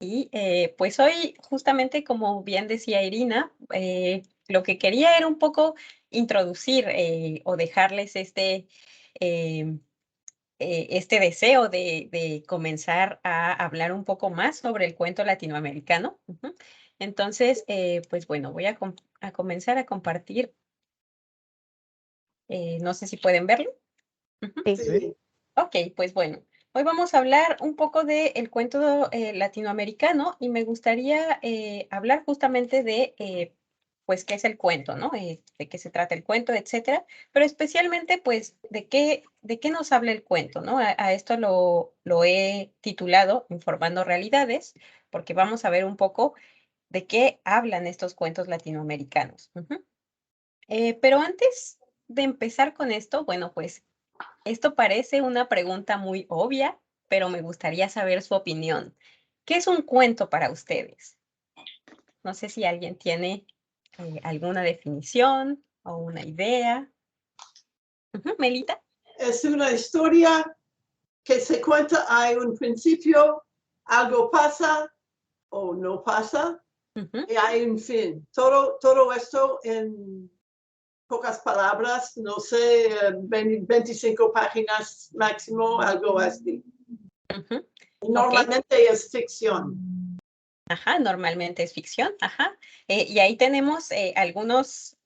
Y pues hoy, justamente como bien decía Irina, lo que quería era un poco introducir o dejarles eh, este deseo de comenzar a hablar un poco más sobre el cuento latinoamericano. Ujú. Entonces, pues bueno, voy a comenzar a compartir. No sé si pueden verlo. Ujú. Sí. Sí. Ok, pues bueno, hoy vamos a hablar un poco del cuento latinoamericano y me gustaría hablar justamente de, pues, qué es el cuento, ¿no? De qué se trata el cuento, etcétera, pero especialmente, pues, de qué nos habla el cuento, ¿no? A esto lo he titulado Informando Realidades, porque vamos a ver un poco de qué hablan estos cuentos latinoamericanos. Ujú. Pero antes de empezar con esto, bueno, pues esto parece una pregunta muy obvia, pero me gustaría saber su opinión. ¿Qué es un cuento para ustedes? No sé si alguien tiene alguna definición o una idea. Ujú, Melita. Es una historia que se cuenta, hay un principio, algo pasa o no pasa, Ujú, y hay un fin. Todo esto en pocas palabras, no sé, 25 páginas máximo, algo así. ujú. Ok. Normalmente es ficción. Ajá, normalmente es ficción, ajá. Y ahí tenemos algunos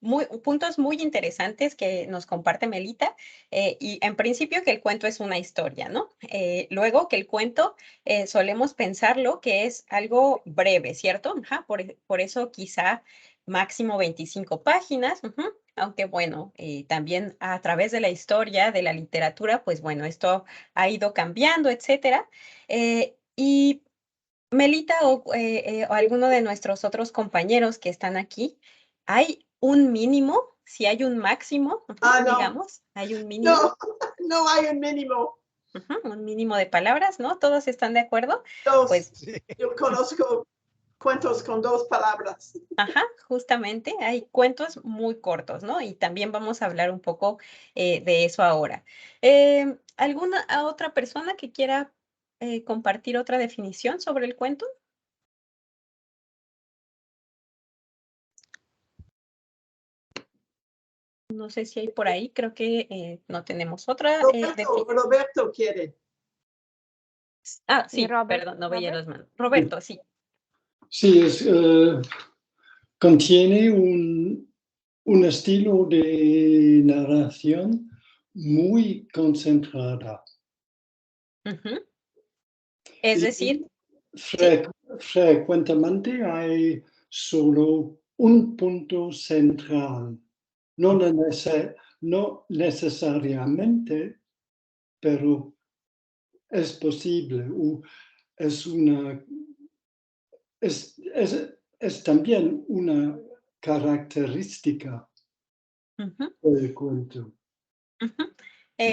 puntos muy interesantes que nos comparte Melita. Y en principio que el cuento es una historia, ¿no? Luego que el cuento solemos pensarlo que es algo breve, ¿cierto? Ajá, por eso quizá máximo 25 páginas, ujú. Aunque bueno, también a través de la historia, de la literatura, pues bueno, esto ha ido cambiando, etcétera. Y Melita o alguno de nuestros otros compañeros que están aquí, ¿hay un mínimo? Si hay un máximo, ujú, Ah, no, digamos, hay un mínimo, no hay un mínimo. ujú, un mínimo de palabras, ¿no? ¿Todos están de acuerdo? Dos. Pues, Yo conozco cuentos con 2 palabras. ajá, justamente hay cuentos muy cortos, ¿no? Y también vamos a hablar un poco de eso ahora. ¿Alguna otra persona que quiera compartir otra definición sobre el cuento? No sé si hay por ahí, creo que no tenemos otra definición. Roberto quiere. Ah, Y sí, Robert, perdón, no veía Robert. las manos. Roberto, sí. Sí, contiene un estilo de narración muy concentrada. Ujú. Es decir, Y sí. frecuentemente hay solo un punto central. No necesariamente, pero es posible. Es una es también una característica Ujú, del cuento. ujú.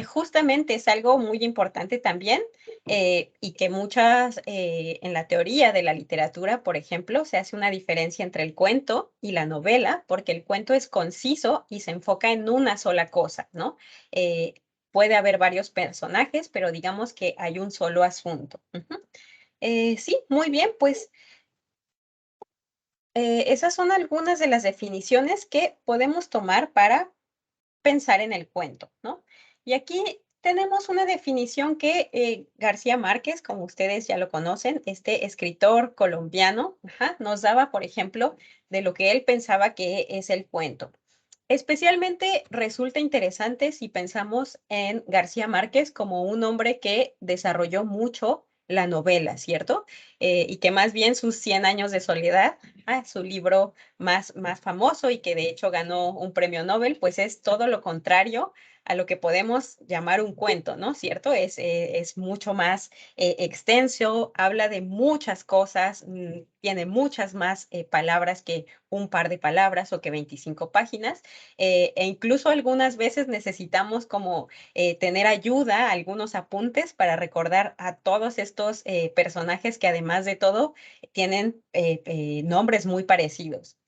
Justamente es algo muy importante también y que muchas, en la teoría de la literatura, por ejemplo, se hace una diferencia entre el cuento y la novela, porque el cuento es conciso y se enfoca en una sola cosa, ¿no? Puede haber varios personajes, pero digamos que hay un solo asunto. Ujú. Sí, muy bien, pues esas son algunas de las definiciones que podemos tomar para pensar en el cuento, ¿no? Y aquí tenemos una definición que García Márquez, como ustedes ya lo conocen, este escritor colombiano, ajá, nos daba, por ejemplo, de lo que él pensaba que es el cuento. Especialmente resulta interesante si pensamos en García Márquez como un hombre que desarrolló mucho la novela, ¿cierto? Y que más bien sus 100 años de soledad, su libro más famoso y que de hecho ganó un premio Nobel, pues es todo lo contrario a lo que podemos llamar un cuento, ¿no? ¿Cierto? Es mucho más extenso, habla de muchas cosas, tiene muchas más palabras que un par de palabras o que 25 páginas, e incluso algunas veces necesitamos como tener ayuda, algunos apuntes para recordar a todos estos personajes que además de todo tienen nombres muy parecidos.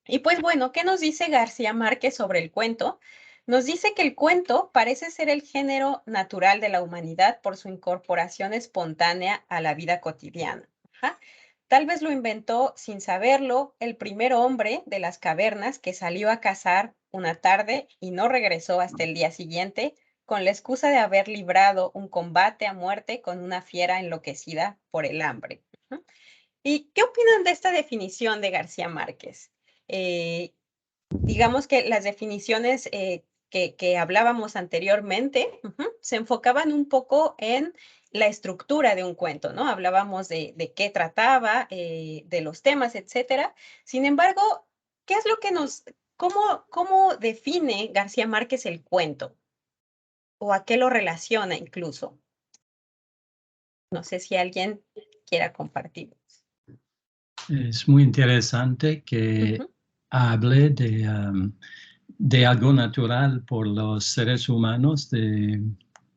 Y pues bueno, ¿qué nos dice García Márquez sobre el cuento? Nos dice que el cuento parece ser el género natural de la humanidad por su incorporación espontánea a la vida cotidiana. Ajá. Tal vez lo inventó sin saberlo el primer hombre de las cavernas que salió a cazar una tarde y no regresó hasta el día siguiente con la excusa de haber librado un combate a muerte con una fiera enloquecida por el hambre. Ujú. ¿Y qué opinan de esta definición de García Márquez? Digamos que las definiciones que hablábamos anteriormente se enfocaban un poco en la estructura de un cuento, ¿no? Hablábamos de qué trataba, de los temas, etcétera. Sin embargo, ¿qué es lo que cómo define García Márquez el cuento? ¿O a qué lo relaciona incluso? No sé si alguien quiera compartir. Es muy interesante que Ujú, hable de algo natural por los seres humanos, de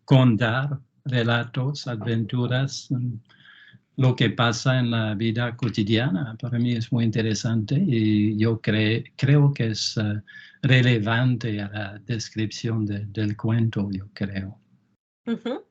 contar relatos, aventuras, lo que pasa en la vida cotidiana. Para mí es muy interesante y yo creo que es relevante a la descripción del cuento, yo creo. ujú.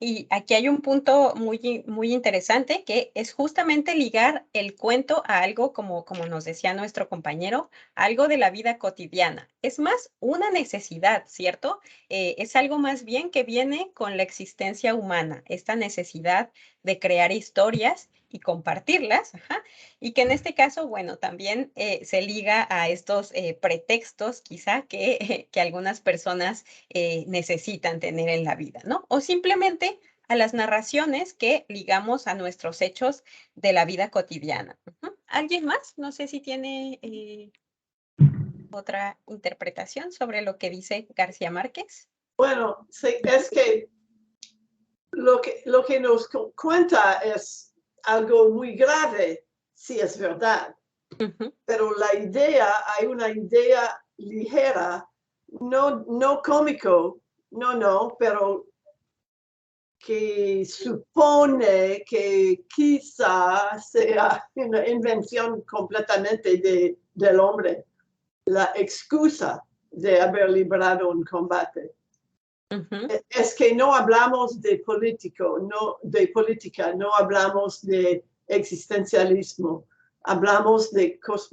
Y aquí hay un punto muy interesante que es justamente ligar el cuento a algo como nos decía nuestro compañero, algo de la vida cotidiana. Es más una necesidad, ¿cierto? Es algo más bien que viene con la existencia humana, esta necesidad de crear historias y compartirlas, ajá, y que en este caso, bueno, también se liga a estos pretextos quizá que algunas personas necesitan tener en la vida, ¿no? O simplemente a las narraciones que ligamos a nuestros hechos de la vida cotidiana. Ujú. ¿Alguien más? No sé si tiene otra interpretación sobre lo que dice García Márquez. Bueno, sí, es que lo que nos cuenta es algo muy grave, si es verdad. Ujú, Pero hay una idea ligera, no cómico, no, pero que supone que quizá sea una invención completamente del hombre, la excusa de haber librado un combate. ujú. Es que no hablamos de política, no hablamos de existencialismo, hablamos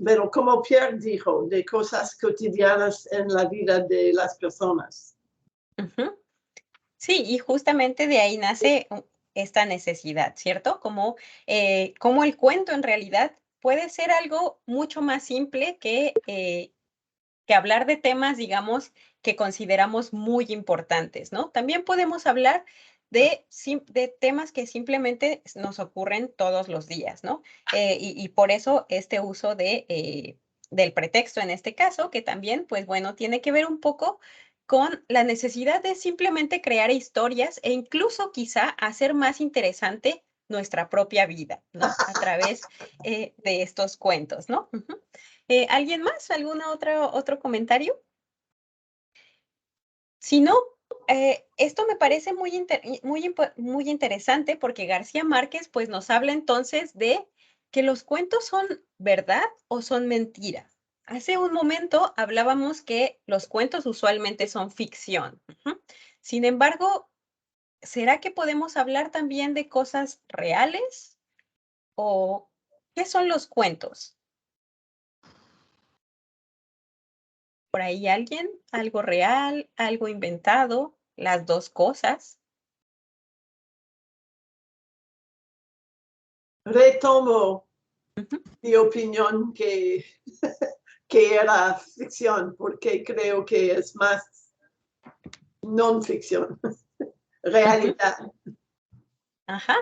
pero como Pierre dijo, de cosas cotidianas en la vida de las personas. Ujú. Sí, y justamente de ahí nace esta necesidad, ¿cierto? Como el cuento en realidad puede ser algo mucho más simple que hablar de temas, digamos, que consideramos muy importantes, ¿no? También podemos hablar de temas que simplemente nos ocurren todos los días, ¿no? Y por eso este uso del pretexto en este caso, que también, pues bueno, tiene que ver un poco con la necesidad de simplemente crear historias e incluso quizá hacer más interesante nuestra propia vida, ¿no? A través de estos cuentos, ¿no? Ujú. ¿Alguien más? ¿Otro comentario? Si no, esto me parece muy interesante porque García Márquez pues nos habla entonces de que los cuentos son verdad o son mentira. Hace un momento hablábamos que los cuentos usualmente son ficción. Ujú. Sin embargo, ¿será que podemos hablar también de cosas reales? ¿O qué son los cuentos? ¿Por ahí alguien? ¿Algo real? ¿Algo inventado? ¿Las dos cosas? Retomo Ujú, mi opinión que era ficción, porque creo que es más non ficción, ujú. realidad. Ajá.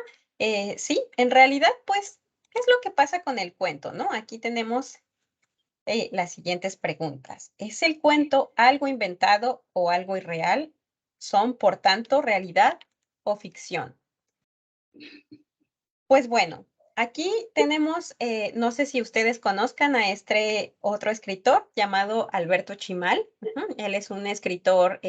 Sí, en realidad, pues, ¿qué es lo que pasa con el cuento, no? Aquí tenemos las siguientes preguntas. ¿Es el cuento algo inventado o algo irreal? ¿Son, por tanto, realidad o ficción? Pues bueno, aquí tenemos, no sé si ustedes conozcan a este otro escritor llamado Alberto Chimal. Ujú. Él es un escritor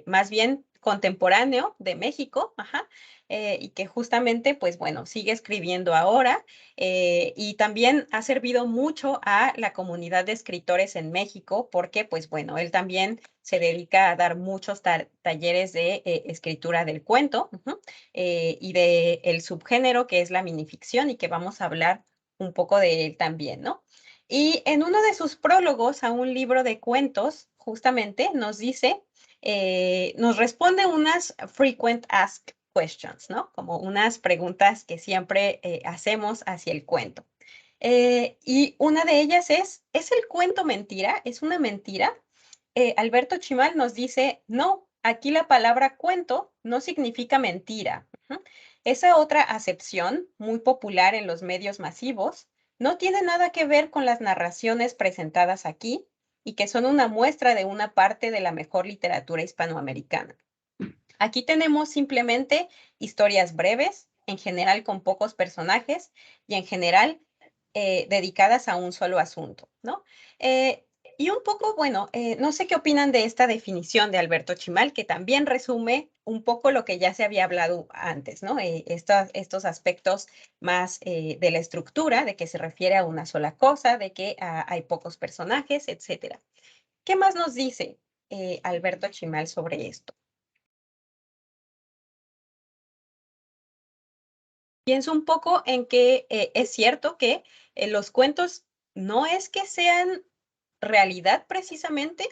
más bien contemporáneo de México, ajá, y que justamente, pues bueno, sigue escribiendo ahora y también ha servido mucho a la comunidad de escritores en México porque, pues bueno, él también se dedica a dar muchos talleres de escritura del cuento. Ujú. Y de el subgénero que es la minificción y que vamos a hablar un poco de él también, ¿no? Y en uno de sus prólogos a un libro de cuentos, justamente nos dice, nos responde unas frequent asked questions, ¿no? Como unas preguntas que siempre hacemos hacia el cuento. Y una de ellas ¿es el cuento mentira? ¿Es una mentira? Alberto Chimal nos dice, no, aquí la palabra cuento no significa mentira. Esa otra acepción, muy popular en los medios masivos, no tiene nada que ver con las narraciones presentadas aquí y que son una muestra de una parte de la mejor literatura hispanoamericana. Aquí tenemos simplemente historias breves, en general con pocos personajes y en general dedicadas a un solo asunto, ¿no? Y un poco, bueno, no sé qué opinan de esta definición de Alberto Chimal, que también resume un poco lo que ya se había hablado antes, ¿no? Estos aspectos más de la estructura, de que se refiere a una sola cosa, de que hay pocos personajes, etcétera. ¿Qué más nos dice Alberto Chimal sobre esto? Pienso un poco en que es cierto que los cuentos no es que sean realidad precisamente,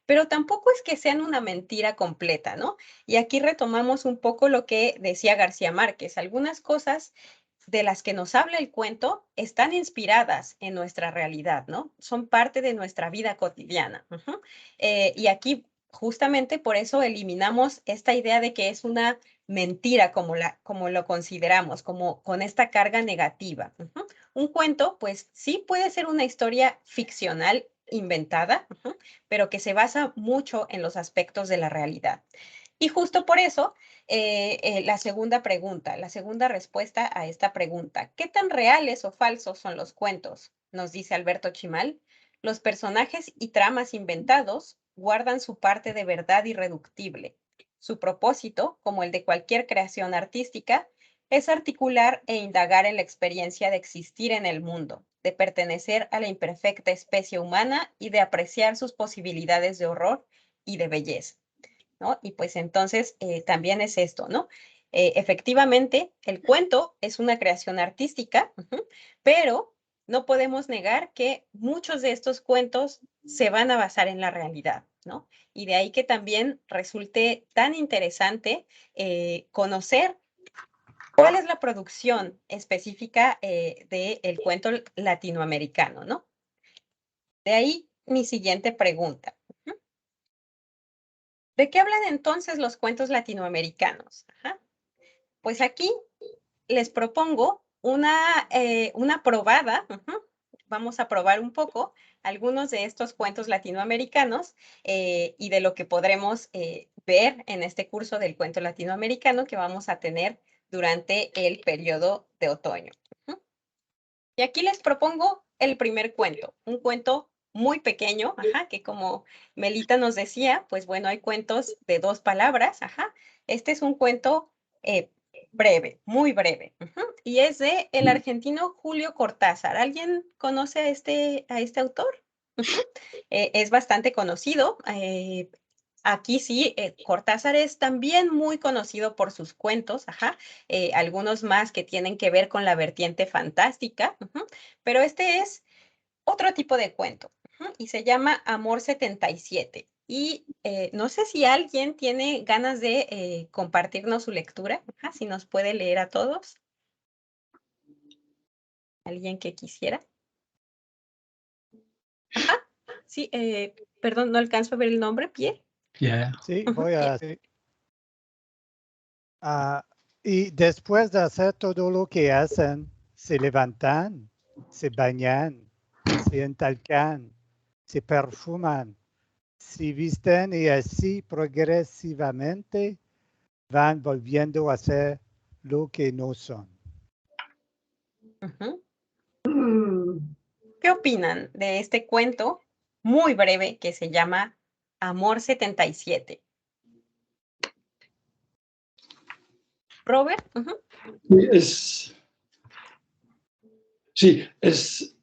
pero tampoco es que sean una mentira completa, ¿no? Y aquí retomamos un poco lo que decía García Márquez. Algunas cosas de las que nos habla el cuento están inspiradas en nuestra realidad, ¿no? Son parte de nuestra vida cotidiana. Y aquí justamente por eso eliminamos esta idea de que es una mentira como lo consideramos, como con esta carga negativa. Un cuento, pues sí puede ser una historia ficcional inventada, pero que se basa mucho en los aspectos de la realidad. Y justo por eso, la segunda pregunta, la segunda respuesta a esta pregunta, ¿qué tan reales o falsos son los cuentos? Nos dice Alberto Chimal. Los personajes y tramas inventados guardan su parte de verdad irreductible. Su propósito, como el de cualquier creación artística, es articular e indagar en la experiencia de existir en el mundo, de pertenecer a la imperfecta especie humana y de apreciar sus posibilidades de horror y de belleza, ¿no? Y pues entonces también es esto, ¿no? Efectivamente, el cuento es una creación artística, pero no podemos negar que muchos de estos cuentos se van a basar en la realidad, ¿no? Y de ahí que también resulte tan interesante conocer cuál es la producción específica del cuento latinoamericano, ¿no? De ahí mi siguiente pregunta. ¿De qué hablan entonces los cuentos latinoamericanos? Pues aquí les propongo una probada. Vamos a probar un poco algunos de estos cuentos latinoamericanos y de lo que podremos ver en este curso del cuento latinoamericano que vamos a tener durante el periodo de otoño. Y aquí les propongo el primer cuento, un cuento muy pequeño, que como Melita nos decía, pues bueno, hay cuentos de 2 palabras, Este es un cuento breve, muy breve, y es de el argentino Julio Cortázar. ¿Alguien conoce a este autor? Es bastante conocido. Aquí sí, Cortázar es también muy conocido por sus cuentos, algunos más que tienen que ver con la vertiente fantástica, pero este es otro tipo de cuento y se llama Amor 77. Y no sé si alguien tiene ganas de compartirnos su lectura, si nos puede leer a todos. ¿Alguien que quisiera? Sí, perdón, no alcanzo a ver el nombre, Pierre. Pierre. Sí, voy a hacer. Y después de hacer todo lo que hacen, se levantan, se bañan, se entalcan, se perfuman, se visten y así progresivamente van volviendo a ser lo que no son. ¿Qué opinan de este cuento muy breve que se llama Amor 77? Robert. Sí, es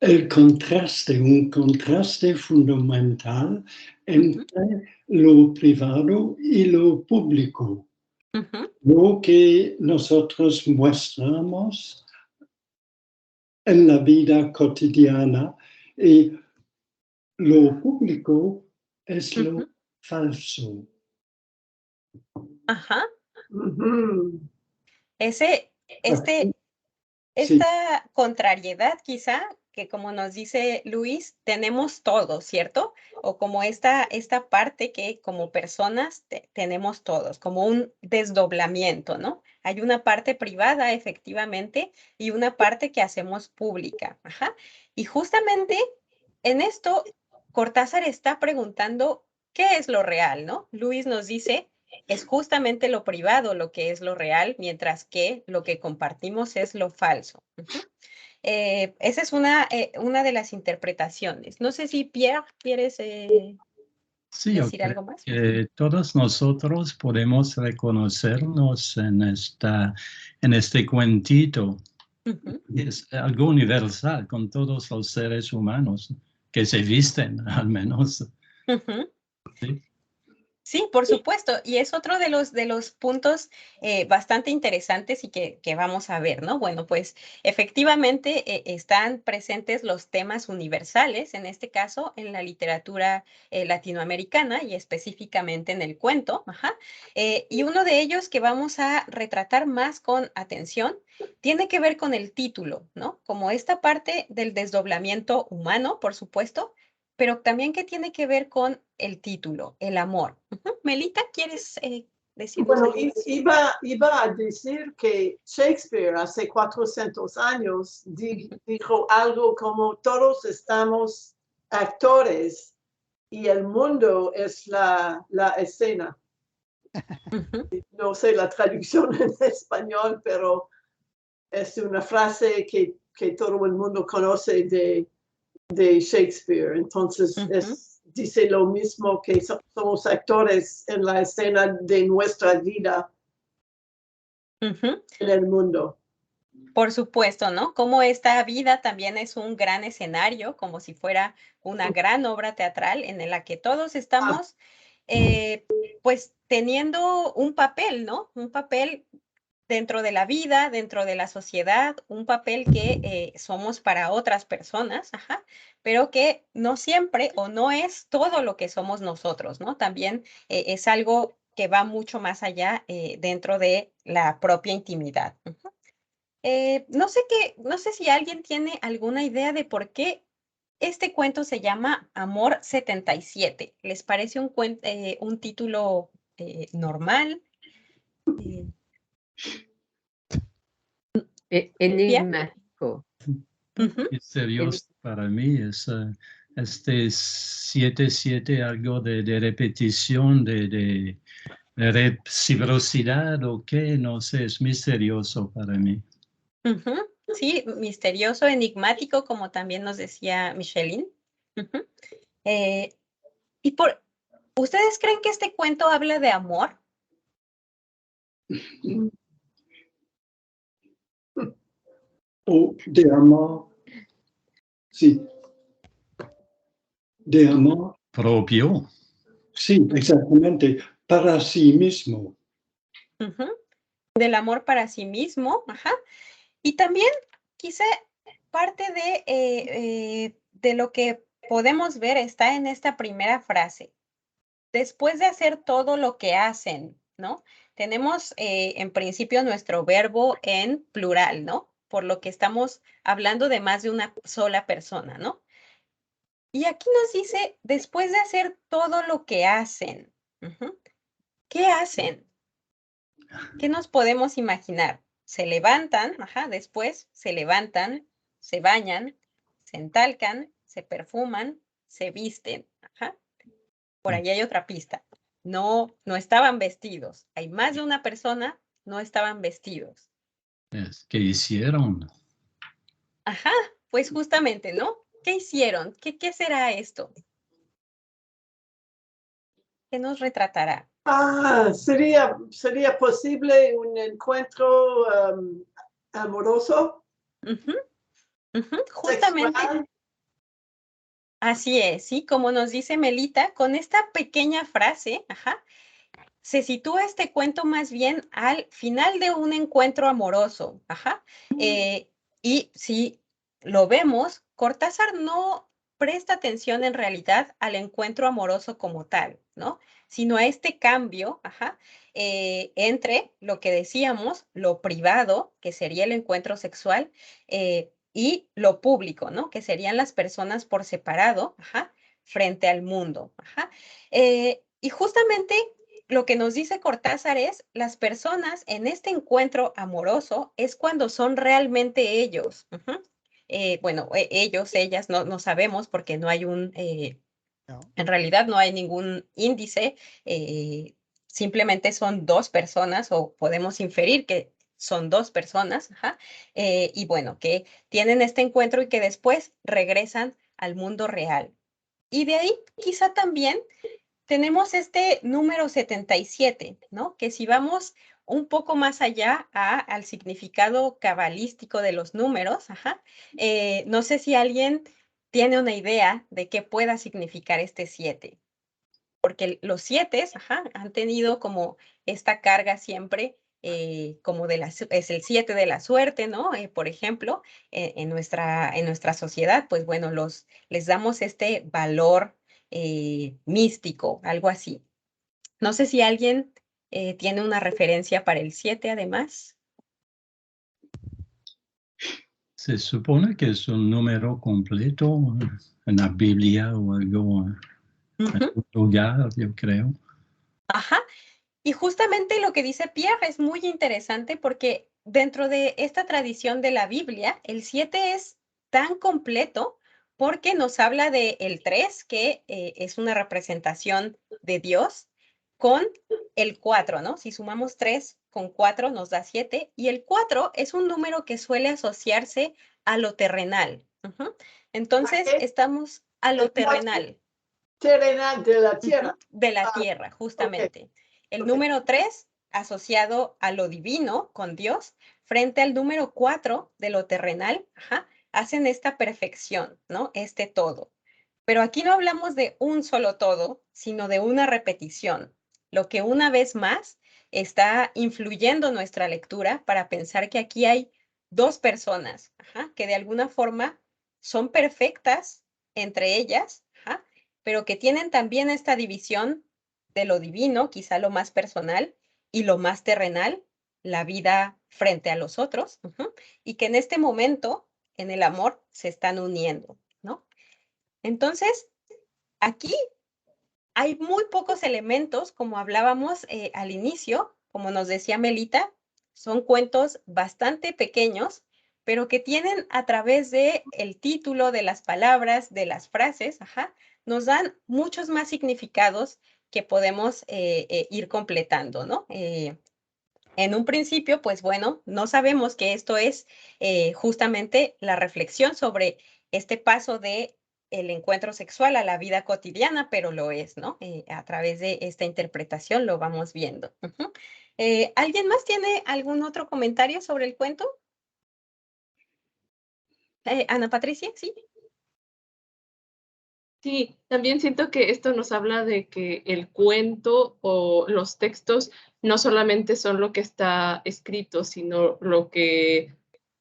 el contraste, un contraste fundamental entre lo privado y lo público. Lo que nosotros mostramos en la vida cotidiana y lo público es lo falso. Ajá. Ujú. Esta Sí, contrariedad quizá, que como nos dice Luis, tenemos todos, ¿cierto? O como esta parte que como personas tenemos todos, como un desdoblamiento, ¿no? Hay una parte privada, efectivamente, y una parte que hacemos pública. Ajá. Y justamente en esto, Cortázar está preguntando, ¿qué es lo real, no? Luis nos dice es justamente lo privado lo que es lo real, mientras que lo que compartimos es lo falso. Esa es una de las interpretaciones. No sé si Pierre, ¿quieres Sí, yo decir creo algo más? que todos nosotros podemos reconocernos en este cuentito. Ujú, Es algo universal con todos los seres humanos que se visten, al menos. ujú. ¿Sí? Sí, por supuesto, y es otro de los puntos bastante interesantes y que vamos a ver, ¿no? Bueno, pues efectivamente están presentes los temas universales, en este caso en la literatura latinoamericana y específicamente en el cuento, ajá. Y uno de ellos que vamos a retratar más con atención tiene que ver con el título, ¿no? Como esta parte del desdoblamiento humano, por supuesto, pero también que tiene que ver con el título, el amor. Melita, ¿quieres decirnos Bueno, algo más? iba a decir que Shakespeare hace 400 años dijo algo como todos estamos actores y el mundo es la escena. Ujú, No sé la traducción en español, pero es una frase que todo el mundo conoce de Shakespeare. Entonces, ujú, dice lo mismo que somos actores en la escena de nuestra vida ujú. en el mundo. Por supuesto, ¿no? Como esta vida también es un gran escenario, como si fuera una gran obra teatral en la que todos estamos, eh, pues teniendo un papel, ¿no? Un papel dentro de la vida, dentro de la sociedad, un papel que somos para otras personas, ajá, pero que no siempre o no es todo lo que somos nosotros, ¿no? También es algo que va mucho más allá dentro de la propia intimidad. Ujú. No sé si alguien tiene alguna idea de por qué este cuento se llama Amor 77. ¿Les parece un título normal? Eh, ¿Bien? Enigmático. Ujú, Misterioso para mí es este 7-7, algo de repetición, de reciprocidad o qué, no sé, es misterioso para mí. ujú. Sí, misterioso, enigmático, como también nos decía Michelin. Ujú. Eh, y ¿Ustedes creen que este cuento habla de amor? o de amor, sí, de amor, Propio. sí, exactamente, para sí mismo. Ujú. Del amor para sí mismo, ajá. Y también quizá parte de lo que podemos ver está en esta primera frase. Después de hacer todo lo que hacen, ¿no? Tenemos en principio nuestro verbo en plural, ¿no? Por lo que estamos hablando de más de una sola persona, ¿no? Y aquí nos dice, después de hacer todo lo que hacen, ujú, ¿qué hacen? ¿Qué nos podemos imaginar? Se levantan, ajá, después se levantan, se bañan, se entalcan, se perfuman, se visten, ajá. Por ahí hay otra pista. No estaban vestidos. Hay más de una persona, no estaban vestidos. Es que hicieron. Ajá, pues justamente, ¿no? ¿Qué hicieron? ¿Qué será esto? ¿Qué nos retratará? ¿Sería posible un encuentro amoroso, Ujú, ujú, justamente. sexual? Así es, ¿sí? Como nos dice Melita, con esta pequeña frase, ajá, se sitúa este cuento más bien al final de un encuentro amoroso, ajá. Y sí, lo vemos, Cortázar no presta atención en realidad al encuentro amoroso como tal, ¿no? Sino a este cambio, entre lo que decíamos, lo privado, que sería el encuentro sexual, y lo público, ¿no? Que serían las personas por separado, frente al mundo, y justamente lo que nos dice Cortázar es, las personas en este encuentro amoroso es cuando son realmente ellos. Bueno, ellos, ellas, no sabemos porque no hay No. en realidad no hay ningún índice, simplemente son dos personas o podemos inferir que son dos personas, y bueno, que tienen este encuentro y que después regresan al mundo real. Y de ahí quizá también tenemos este número 77, ¿no? Que si vamos un poco más allá al significado cabalístico de los números, no sé si alguien tiene una idea de qué pueda significar este 7, porque los 7 han tenido como esta carga siempre, como es el 7 de la suerte, ¿no? Por ejemplo, en nuestra sociedad, pues bueno, les damos este valor místico, algo así. No sé si alguien tiene una referencia para el 7 además. Se supone que es un número completo en la Biblia o algo, en algún lugar, yo creo. Ajá. Y justamente lo que dice Pierre es muy interesante porque dentro de esta tradición de la Biblia, el 7 es tan completo porque nos habla de el 3, que es una representación de Dios, con el 4, ¿no? Si sumamos 3 con 4 nos da 7, y el 4 es un número que suele asociarse a lo terrenal. Entonces, estamos a lo terrenal. Terrenal de la tierra. De la tierra, justamente. El número 3 asociado a lo divino con Dios, frente al número 4 de lo terrenal, hacen esta perfección, ¿no? Este todo. Pero aquí no hablamos de un solo todo, sino de una repetición, lo que una vez más está influyendo nuestra lectura para pensar que aquí hay dos personas, que de alguna forma son perfectas entre ellas, pero que tienen también esta división de lo divino, quizá lo más personal, y lo más terrenal, la vida frente a los otros, y que en este momento, en el amor, se están uniendo, ¿no? Entonces, aquí hay muy pocos elementos, como hablábamos al inicio, como nos decía Melita, son cuentos bastante pequeños, pero que tienen a través de el título, de las palabras, de las frases, nos dan muchos más significados que podemos ir completando, ¿no? En un principio, pues bueno, no sabemos que esto es justamente la reflexión sobre este paso de el encuentro sexual a la vida cotidiana, pero lo es, ¿no? A través de esta interpretación lo vamos viendo. ¿Alguien más tiene algún otro comentario sobre el cuento? Ana Patricia, ¿sí? Sí, también siento que esto nos habla de que el cuento o los textos no solamente son lo que está escrito, sino lo que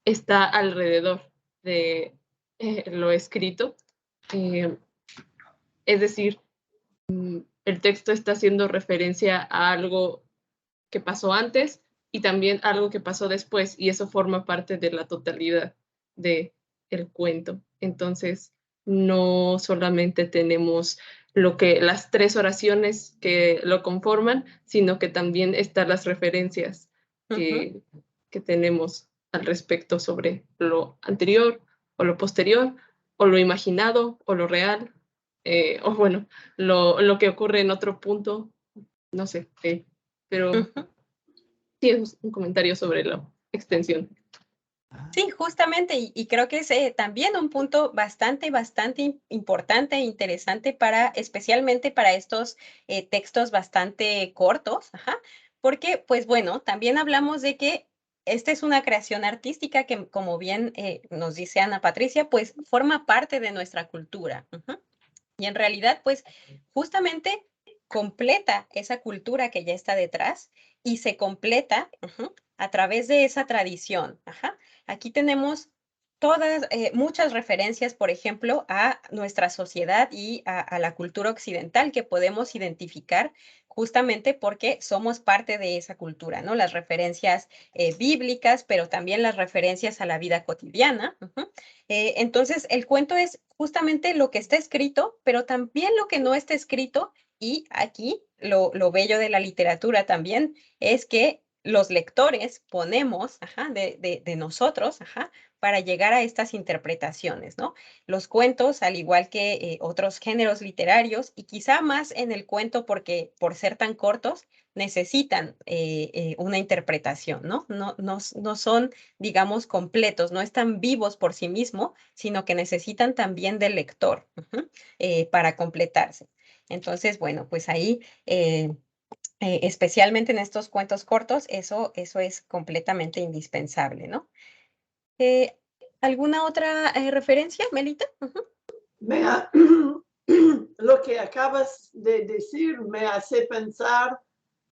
está alrededor de lo escrito. Es decir, el texto está haciendo referencia a algo que pasó antes y también algo que pasó después, y eso forma parte de la totalidad del cuento. Entonces, no solamente tenemos las 3 oraciones que lo conforman, sino que también están las referencias que tenemos al respecto sobre lo anterior o lo posterior, o lo imaginado o lo real, o bueno, lo que ocurre en otro punto, no sé, pero sí es un comentario sobre la extensión. Sí, justamente, y creo que es también un punto bastante importante e interesante especialmente para estos textos bastante cortos, porque, pues bueno, también hablamos de que esta es una creación artística que, como bien nos dice Ana Patricia, pues forma parte de nuestra cultura. Y en realidad, pues, justamente completa esa cultura que ya está detrás y se completa a través de esa tradición. Aquí tenemos muchas referencias, por ejemplo, a nuestra sociedad y a la cultura occidental que podemos identificar justamente porque somos parte de esa cultura, ¿no? Las referencias bíblicas, pero también las referencias a la vida cotidiana. Entonces, el cuento es justamente lo que está escrito, pero también lo que no está escrito. Y aquí lo bello de la literatura también es que los lectores ponemos de nosotros para llegar a estas interpretaciones, ¿no? Los cuentos, al igual que otros géneros literarios, y quizá más en el cuento porque por ser tan cortos, necesitan una interpretación, ¿no? No son, digamos, completos, no están vivos por sí mismos, sino que necesitan también del lector para completarse. Entonces, bueno, pues ahí, especialmente en estos cuentos cortos, eso es completamente indispensable, ¿no? ¿Alguna otra referencia, Melita? Lo que acabas de decir me hace pensar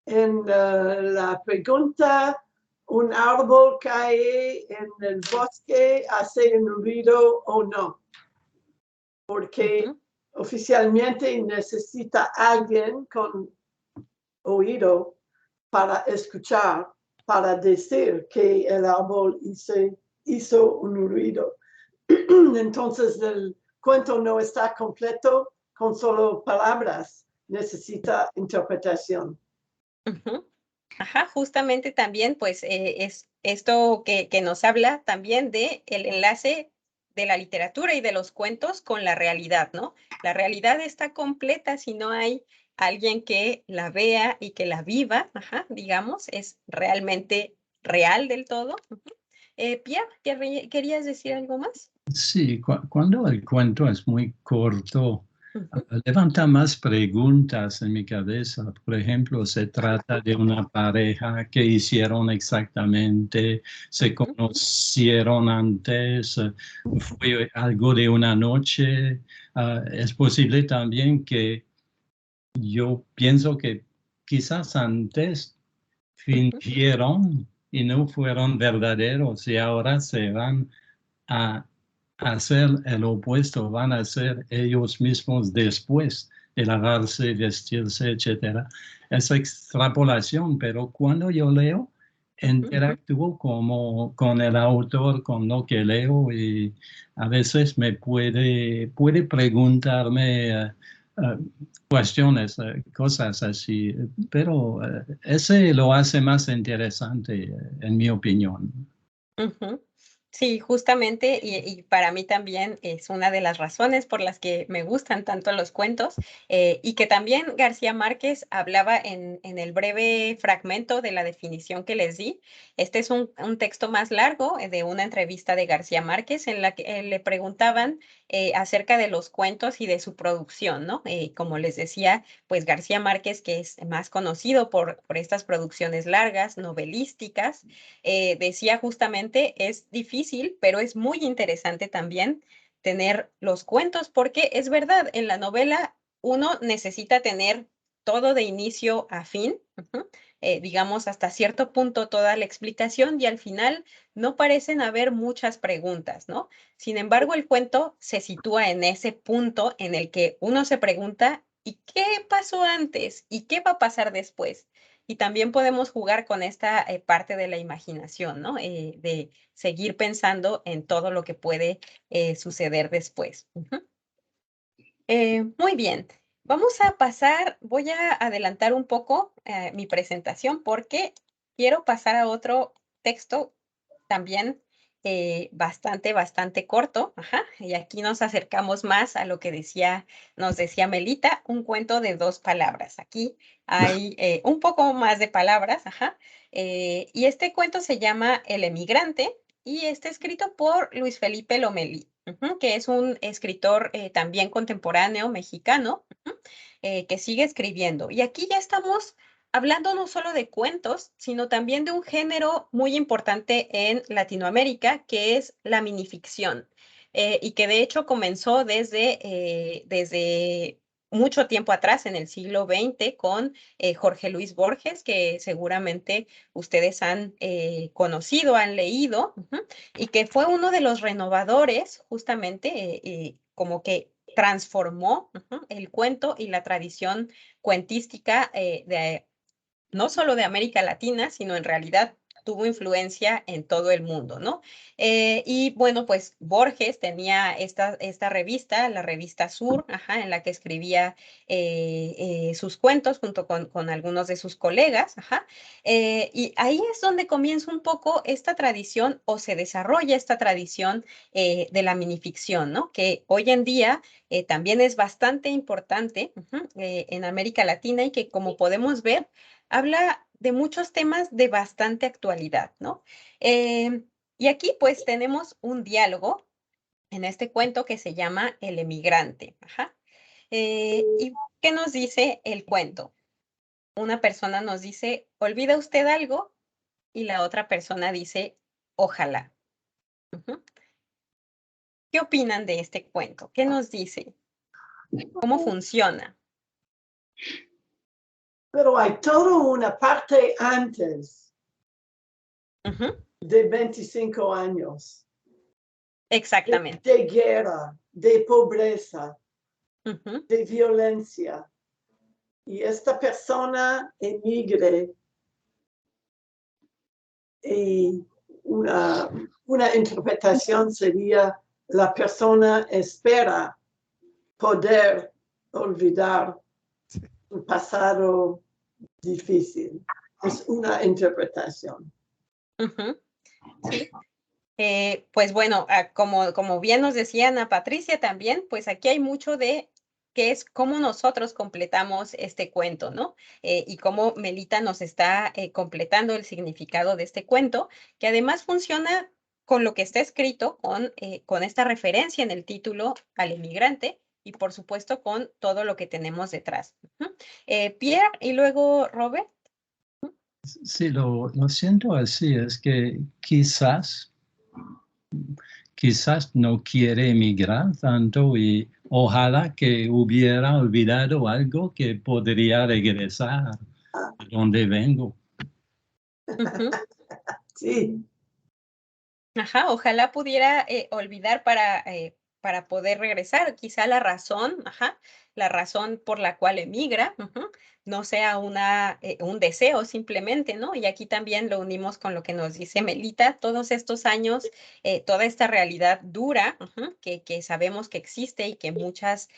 en la pregunta, ¿un árbol cae en el bosque, hace un ruido o no? Porque oficialmente necesita alguien con oído para escuchar, para decir que el árbol hizo un ruido. Entonces el cuento no está completo con solo palabras, necesita interpretación. Ajá, justamente también, pues, es esto que nos habla también de el enlace de la literatura y de los cuentos con la realidad, ¿no? La realidad está completa si no hay alguien que la vea y que la viva, digamos, es realmente real del todo. Pierre, ¿querías decir algo más? Sí, cuando el cuento es muy corto, levanta más preguntas en mi cabeza. Por ejemplo, se trata de una pareja que hicieron exactamente, se conocieron antes, fue algo de una noche. Es posible también que yo pienso que quizás antes fingieron y no fueron verdaderos y ahora se van a hacer el opuesto, van a ser ellos mismos después de lavarse, vestirse, etcétera. Es extrapolación, pero cuando yo leo, interactúo como con el autor, con lo que leo y a veces me puede preguntarme cuestiones, cosas así, pero ese lo hace más interesante, en mi opinión. Sí, justamente, y para mí también es una de las razones por las que me gustan tanto los cuentos, y que también García Márquez hablaba en el breve fragmento de la definición que les di. Este es un texto más largo de una entrevista de García Márquez en la que le preguntaban acerca de los cuentos y de su producción, ¿no? Como les decía, pues García Márquez, que es más conocido por estas producciones largas, novelísticas, decía justamente, es difícil, pero es muy interesante también tener los cuentos, porque es verdad, en la novela uno necesita tener todo de inicio a fin, digamos hasta cierto punto toda la explicación y al final no parecen haber muchas preguntas, ¿no? Sin embargo, el cuento se sitúa en ese punto en el que uno se pregunta, ¿y qué pasó antes? ¿Y qué va a pasar después? Y también podemos jugar con esta parte de la imaginación, ¿no? De seguir pensando en todo lo que puede suceder después. Muy bien. Vamos a pasar, voy a adelantar un poco mi presentación porque quiero pasar a otro texto también bastante corto. Y aquí nos acercamos más a lo que nos decía Melita, un cuento de 2 palabras. Aquí hay un poco más de palabras. Y este cuento se llama El emigrante y está escrito por Luis Felipe Lomelí, que es un escritor también contemporáneo mexicano que sigue escribiendo. Y aquí ya estamos hablando no solo de cuentos, sino también de un género muy importante en Latinoamérica, que es la minificción, y que de hecho comenzó desde mucho tiempo atrás, en el siglo XX, con Jorge Luis Borges, que seguramente ustedes han conocido, han leído, y que fue uno de los renovadores, justamente, como que transformó el cuento y la tradición cuentística no solo de América Latina, sino en realidad tuvo influencia en todo el mundo, ¿no? Y bueno, pues Borges tenía esta revista, la revista Sur, en la que escribía sus cuentos junto con algunos de sus colegas, y ahí es donde comienza un poco esta tradición o se desarrolla esta tradición de la minificción, ¿no? Que hoy en día también es bastante importante en América Latina y que, como podemos ver, habla de muchos temas de bastante actualidad, ¿no? Y aquí pues tenemos un diálogo en este cuento que se llama El emigrante. ¿Y qué nos dice el cuento? Una persona nos dice, ¿olvida usted algo? Y la otra persona dice, ojalá. ¿Qué opinan de este cuento? ¿Qué nos dice? ¿Cómo funciona? Pero hay toda una parte antes de 25 años. Exactamente. De guerra, de pobreza, de violencia. Y esta persona emigre y una interpretación sería la persona espera poder olvidar su pasado difícil. Es una interpretación. Sí. Pues bueno, como bien nos decía Ana Patricia también, pues aquí hay mucho de que es cómo nosotros completamos este cuento, ¿no? Y cómo Melita nos está completando el significado de este cuento, que además funciona con lo que está escrito, con esta referencia en el título al emigrante y por supuesto con todo lo que tenemos detrás. Pierre y luego Robert. Sí, lo siento así, es que quizás no quiere emigrar tanto y ojalá que hubiera olvidado algo que podría regresar a donde vengo. Sí. Ojalá pudiera olvidar para poder regresar. Quizá la razón por la cual emigra, no sea un deseo simplemente, ¿no? Y aquí también lo unimos con lo que nos dice Melita, todos estos años, toda esta realidad dura que sabemos que existe y que muchas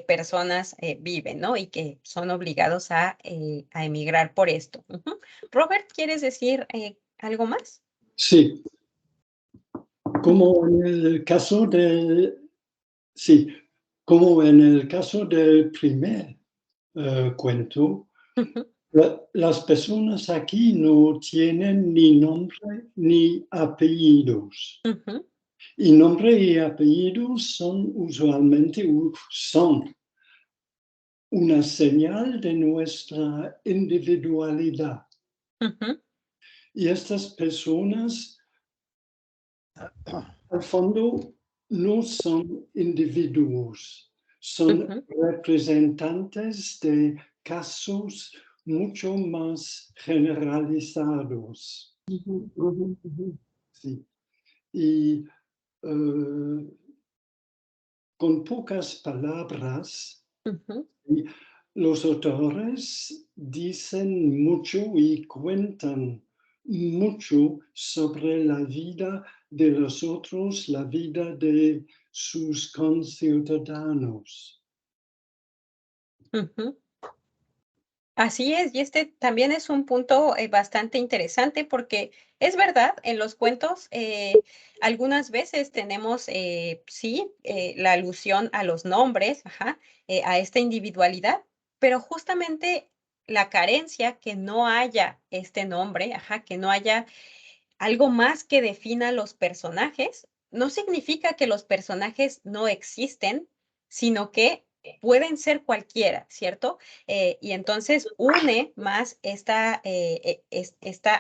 personas viven, ¿no? Y que son obligados a emigrar por esto. Robert, ¿quieres decir algo más? Sí, como en el caso como en el caso del primer cuento, las personas aquí no tienen ni nombre ni apellidos. Y nombre y apellidos son usualmente una señal de nuestra individualidad. Y estas personas, al fondo, no son individuos, son representantes de casos mucho más generalizados. Sí. Y con pocas palabras, los autores dicen mucho y cuentan mucho sobre la vida de los otros, la vida de sus conciudadanos. Así es, y este también es un punto bastante interesante porque es verdad, en los cuentos algunas veces tenemos, sí, la alusión a los nombres, a esta individualidad, pero justamente la carencia que no haya este nombre, que no haya algo más que defina los personajes, no significa que los personajes no existen, sino que pueden ser cualquiera, ¿cierto? Y entonces une más esta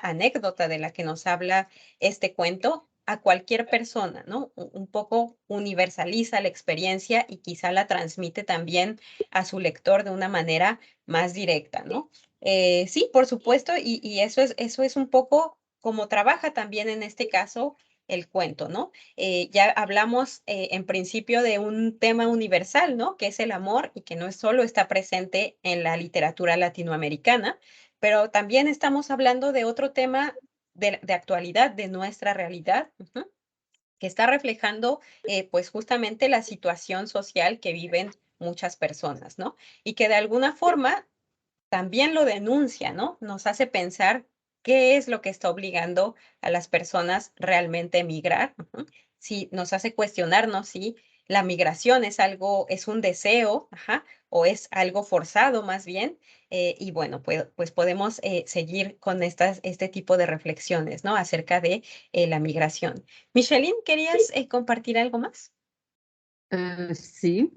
anécdota de la que nos habla este cuento a cualquier persona, ¿no? Un poco universaliza la experiencia y quizá la transmite también a su lector de una manera más directa, ¿no? Sí, por supuesto, y eso es un poco como trabaja también en este caso el cuento, ¿no? Ya hablamos en principio de un tema universal, ¿no? Que es el amor y que no solo está presente en la literatura latinoamericana, pero también estamos hablando de otro tema de actualidad, de nuestra realidad, que está reflejando pues justamente la situación social que viven muchas personas, ¿no? Y que de alguna forma también lo denuncia, ¿no? Nos hace pensar qué es lo que está obligando a las personas realmente a emigrar. Si nos hace cuestionarnos si la migración es algo, es un deseo, o es algo forzado más bien. Y bueno, pues podemos seguir con este tipo de reflexiones, ¿no? Acerca de la migración. Micheline, ¿querías compartir algo más? Sí,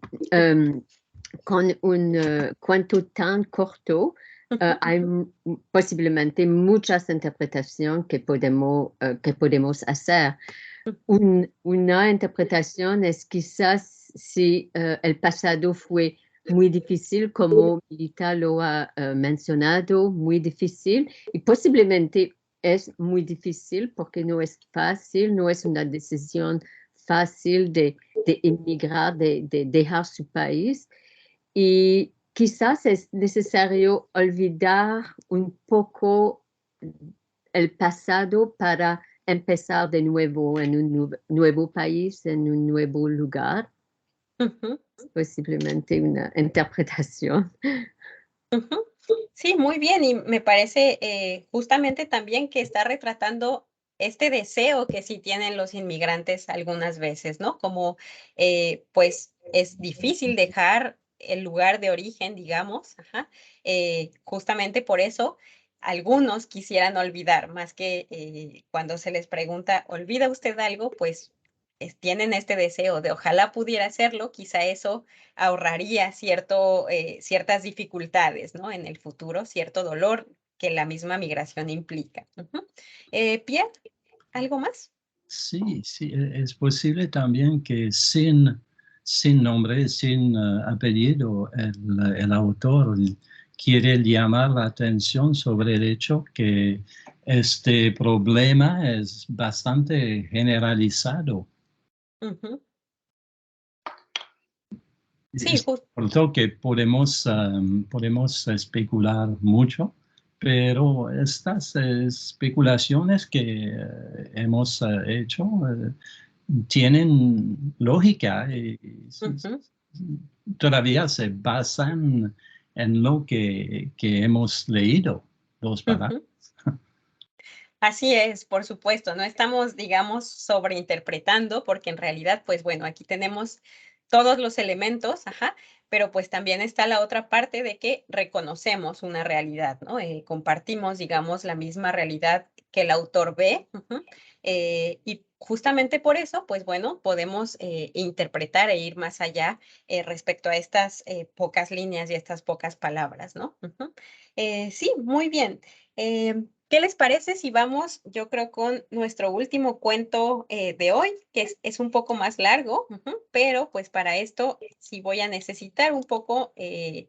con un cuento tan corto, hay posiblemente muchas interpretaciones que podemos hacer. Una interpretación es quizás si el pasado fue muy difícil, como Milita lo ha mencionado, muy difícil, y posiblemente es muy difícil porque no es fácil, no es una decisión fácil de emigrar, de dejar su país. Y quizás es necesario olvidar un poco el pasado para empezar de nuevo en un nuevo país, en un nuevo lugar. Posiblemente una interpretación. Sí, muy bien, y me parece justamente también que está retratando este deseo que sí tienen los inmigrantes algunas veces, ¿no? Como pues es difícil dejar el lugar de origen, digamos, justamente por eso algunos quisieran olvidar, más que cuando se les pregunta, ¿olvida usted algo? Pues tienen este deseo de ojalá pudiera hacerlo, quizá eso ahorraría ciertas dificultades, ¿no? En el futuro, cierto dolor que la misma migración implica. Pierre, ¿algo más? Sí, sí, es posible también que sin nombre, sin apellido, el autor quiere llamar la atención sobre el hecho que este problema es bastante generalizado. Sí, Por lo que podemos especular mucho, pero estas especulaciones que hemos hecho tienen lógica y todavía se basan en lo que hemos leído, los parágrafos. Así es, por supuesto, no estamos, digamos, sobreinterpretando, porque en realidad, pues bueno, aquí tenemos todos los elementos, pero pues también está la otra parte de que reconocemos una realidad, ¿no? Compartimos, digamos, la misma realidad que el autor ve, y justamente por eso, pues bueno, podemos interpretar e ir más allá respecto a estas pocas líneas y estas pocas palabras, ¿no? Sí, muy bien. ¿Qué les parece si vamos, yo creo, con nuestro último cuento de hoy, que es un poco más largo, pero pues para esto sí voy a necesitar un poco de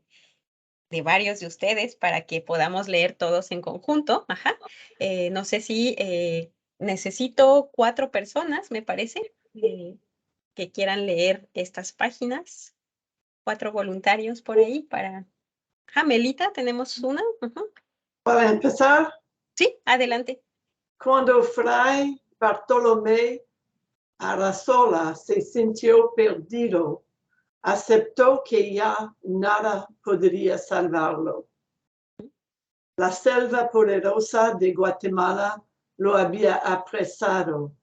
varios de ustedes para que podamos leer todos en conjunto. No sé si necesito 4 personas, me parece, que quieran leer estas páginas. 4 voluntarios por ahí para... Melita, tenemos una. Para empezar, Sí, adelante. cuando Fray Bartolomé Arrazola se sintió perdido, aceptó que ya nada podría salvarlo. La selva poderosa de Guatemala lo había apresado,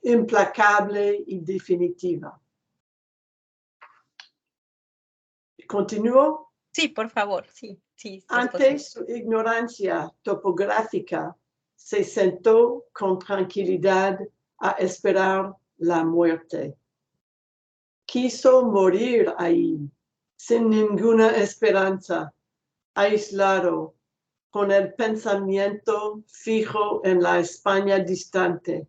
implacable y definitiva. ¿Continúo? Sí, por favor, sí. Ante su ignorancia topográfica, se sentó con tranquilidad a esperar la muerte. Quiso morir ahí, sin ninguna esperanza, aislado, con el pensamiento fijo en la España distante,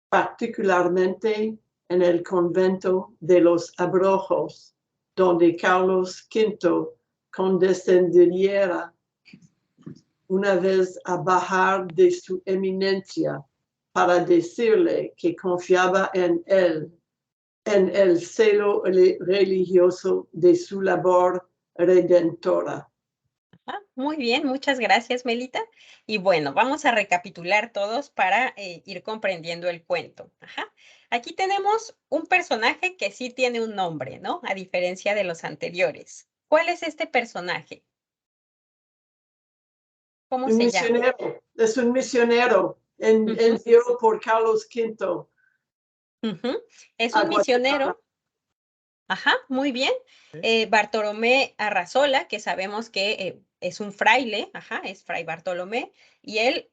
particularmente en el convento de los Abrojos, donde Carlos V condescendiera una vez a bajar de su eminencia para decirle que confiaba en él, en el celo religioso de su labor redentora. Muy bien, muchas gracias, Melita. Y bueno, vamos a recapitular todos para ir comprendiendo el cuento. Aquí tenemos un personaje que sí tiene un nombre, ¿no? A diferencia de los anteriores. ¿Cuál es este personaje? ¿Cómo se llama? Es un misionero enviado por Carlos V. Es un misionero. Muy bien. Bartolomé Arrazola, que sabemos que es un fraile, es Fray Bartolomé, y él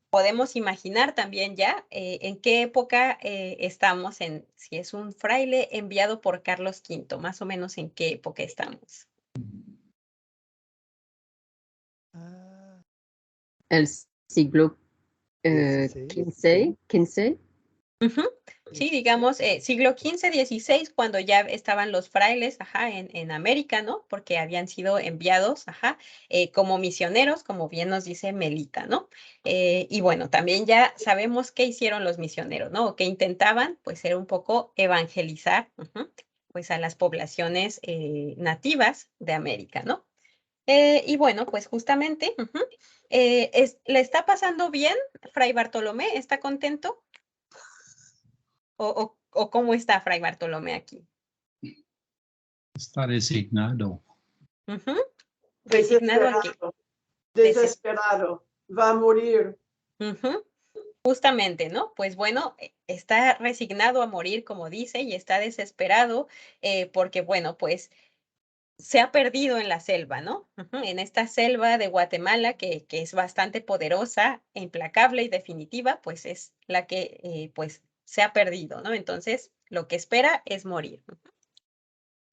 podemos imaginar también ya en qué época estamos, si es un fraile enviado por Carlos V, más o menos en qué época estamos. El siglo XV. Sí, digamos, siglo XV, XVI, cuando ya estaban los frailes, en América, ¿no? Porque habían sido enviados, como misioneros, como bien nos dice Melita, ¿no? Y bueno, también ya sabemos qué hicieron los misioneros, ¿no? O que intentaban, pues, ser un poco evangelizar, pues, a las poblaciones nativas de América, ¿no? Y bueno, pues justamente, ¿le está pasando bien, Fray Bartolomé? ¿Está contento? ¿O cómo está Fray Bartolomé aquí? Está resignado. ¿Resignado a qué? Desesperado. Va a morir. Justamente, ¿no? Pues bueno, está resignado a morir, como dice, y está desesperado porque, bueno, pues se ha perdido en la selva, ¿no? En esta selva de Guatemala que es bastante poderosa, implacable y definitiva, pues es la que, pues, se ha perdido, ¿no? Entonces, lo que espera es morir.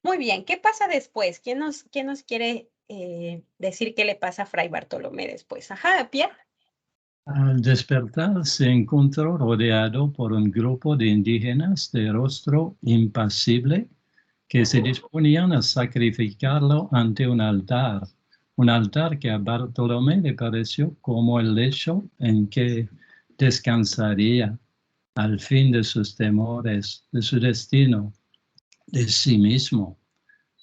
Muy bien, ¿qué pasa después? ¿Quién nos quiere decir qué le pasa a Fray Bartolomé después? Pierre. Al despertar se encontró rodeado por un grupo de indígenas de rostro impasible que se disponían a sacrificarlo ante un altar que a Bartolomé le pareció como el lecho en que descansaría al fin de sus temores, de su destino, de sí mismo.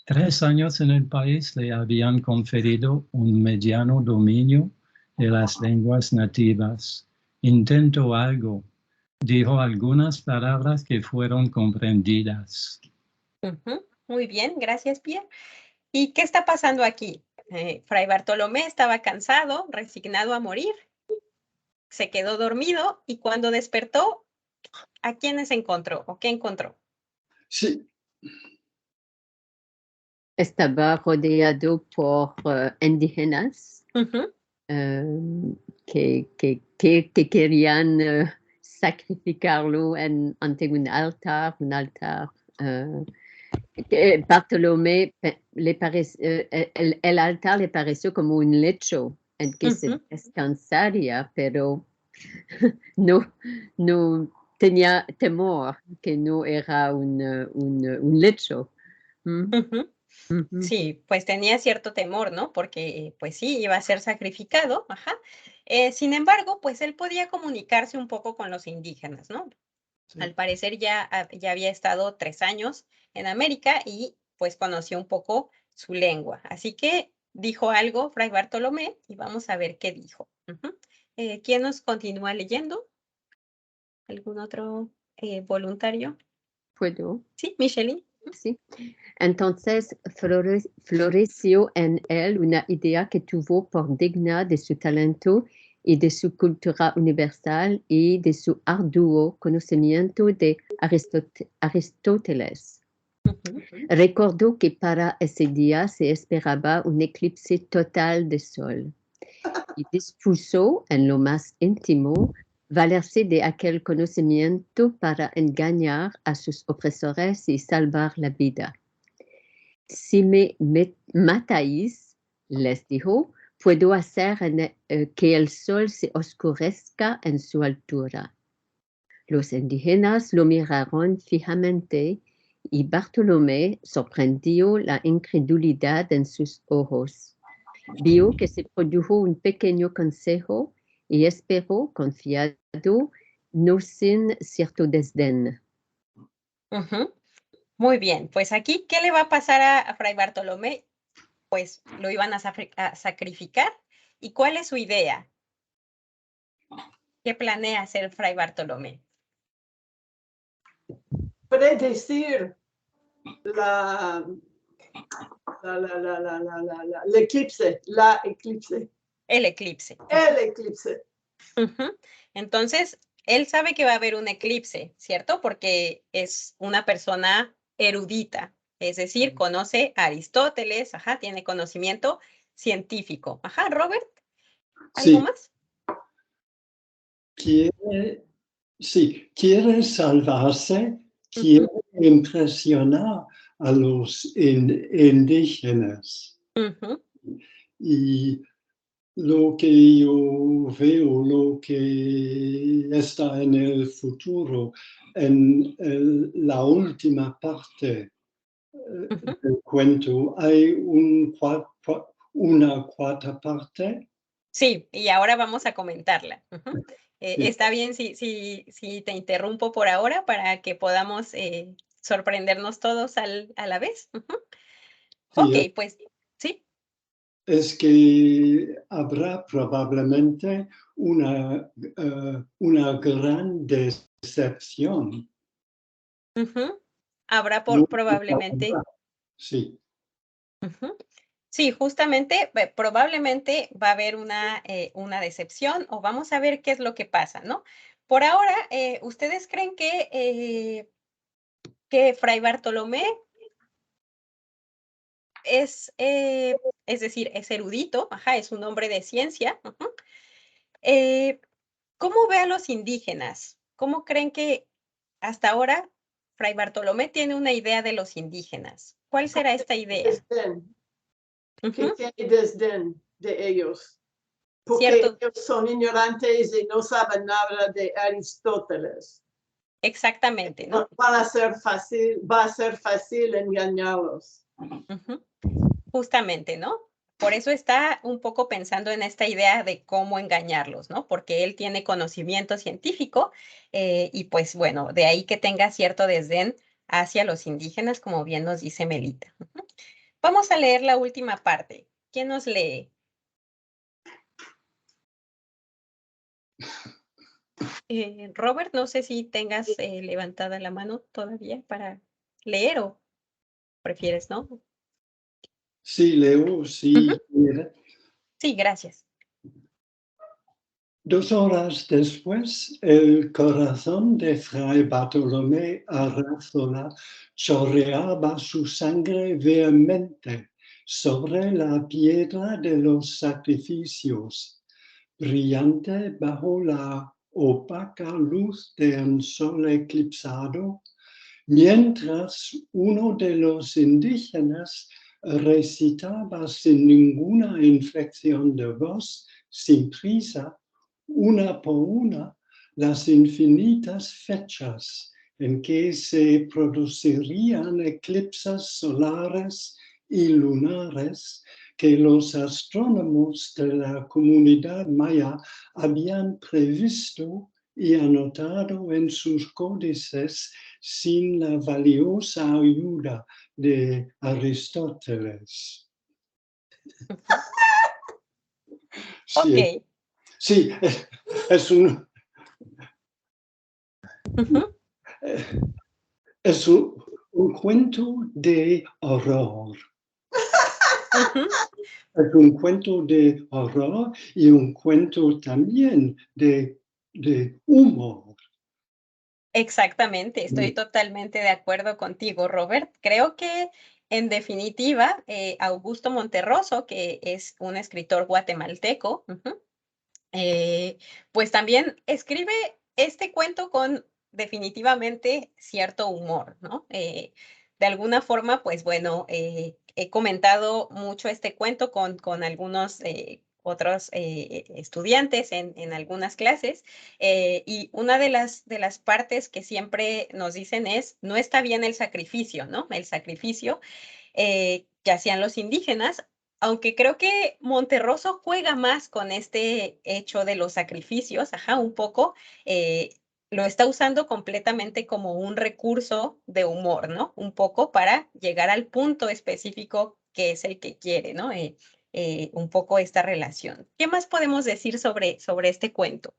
3 años en el país le habían conferido un mediano dominio de las lenguas nativas. Intentó algo, dijo algunas palabras que fueron comprendidas. Muy bien, gracias, Pierre. ¿Y qué está pasando aquí? Fray Bartolomé estaba cansado, resignado a morir, se quedó dormido y cuando despertó, ¿a quiénes encontró o qué encontró? Sí. Estaba rodeado por indígenas que querían sacrificarlo ante un altar. Bartolomé el altar le pareció como un lecho en que se descansaría, pero no tenía temor que no era un lecho. Sí, pues tenía cierto temor, ¿no? Porque pues sí, iba a ser sacrificado, sin embargo, pues él podía comunicarse un poco con los indígenas, ¿no? Sí. Al parecer ya había estado 3 años en América y pues conoció un poco su lengua. Así que dijo algo Fray Bartolomé y vamos a ver qué dijo. ¿Quién nos continúa leyendo? ¿Algún otro voluntario? ¿Puedo? Sí, Micheline. Sí. Entonces floreció en él una idea que tuvo por digna de su talento y de su cultura universal y de su arduo conocimiento de Aristóteles. Recordó que para ese día se esperaba un eclipse total de sol y dispuso en lo más íntimo valerse de aquel conocimiento para engañar a sus opresores y salvar la vida. Si me matáis, les dijo, puedo hacer que el sol se oscurezca en su altura. Los indígenas lo miraron fijamente y Bartolomé sorprendió la incredulidad en sus ojos. Vio que se produjo un pequeño consejo y esperó confiado, no sin cierto desdén. Muy bien, pues aquí, ¿qué le va a pasar a Fray Bartolomé? Pues lo iban a sacrificar. ¿Y cuál es su idea? ¿Qué planea hacer Fray Bartolomé? Predecir el eclipse. El eclipse. El eclipse. Entonces, él sabe que va a haber un eclipse, ¿cierto? Porque es una persona erudita, es decir, conoce a Aristóteles, tiene conocimiento científico. Robert, ¿algo más? Quiere salvarse, quiere impresionar a los indígenas. Y lo que yo veo, lo que está en el futuro, en la última parte del cuento, hay una cuarta parte. Sí, y ahora vamos a comentarla. Está bien si te interrumpo por ahora para que podamos sorprendernos todos a la vez. Ok, pues sí. Es que habrá probablemente una gran decepción. Habrá probablemente. Sí. Sí, justamente, probablemente va a haber una decepción o vamos a ver qué es lo que pasa, ¿no? Por ahora, ¿ustedes creen que Fray Bartolomé es decir, es erudito, es un hombre de ciencia? ¿Cómo ve a los indígenas? ¿Cómo creen que hasta ahora Fray Bartolomé tiene una idea de los indígenas? ¿Cuál será esta idea? Que tiene desdén de ellos, porque Cierto. ellos son ignorantes y no saben nada de Aristóteles. Exactamente, ¿no? Va a ser fácil engañarlos. Justamente, ¿no? Por eso está un poco pensando en esta idea de cómo engañarlos, ¿no? Porque él tiene conocimiento científico y pues bueno, de ahí que tenga cierto desdén hacia los indígenas, como bien nos dice Melita. Vamos a leer la última parte. ¿Quién nos lee? Robert, no sé si tengas levantada la mano todavía para leer o prefieres, ¿no? Sí, leo, sí. Sí, gracias. 2 horas después, el corazón de Fray Bartolomé Arrazola chorreaba su sangre vehemente sobre la piedra de los sacrificios, brillante bajo la opaca luz de un sol eclipsado, mientras uno de los indígenas recitaba sin ninguna inflexión de voz, sin prisa, una por una, las infinitas fechas en que se producirían eclipses solares y lunares que los astrónomos de la comunidad maya habían previsto y anotado en sus códices sin la valiosa ayuda de Aristóteles. Sí, Ok. Sí, es un cuento de horror. Es un cuento de horror y un cuento también de humor. Exactamente, estoy totalmente de acuerdo contigo, Robert. Creo que, en definitiva, Augusto Monterroso, que es un escritor guatemalteco, pues también escribe este cuento con definitivamente cierto humor, ¿no? De alguna forma, pues bueno, he comentado mucho este cuento con algunos otros estudiantes en algunas clases, y una de las partes que siempre nos dicen es, no está bien el sacrificio, ¿no? El sacrificio que hacían los indígenas, aunque creo que Monterroso juega más con este hecho de los sacrificios, ajá, un poco, lo está usando completamente como un recurso de humor, ¿no? Un poco para llegar al punto específico que es el que quiere, ¿no? Un poco esta relación. ¿Qué más podemos decir sobre este cuento?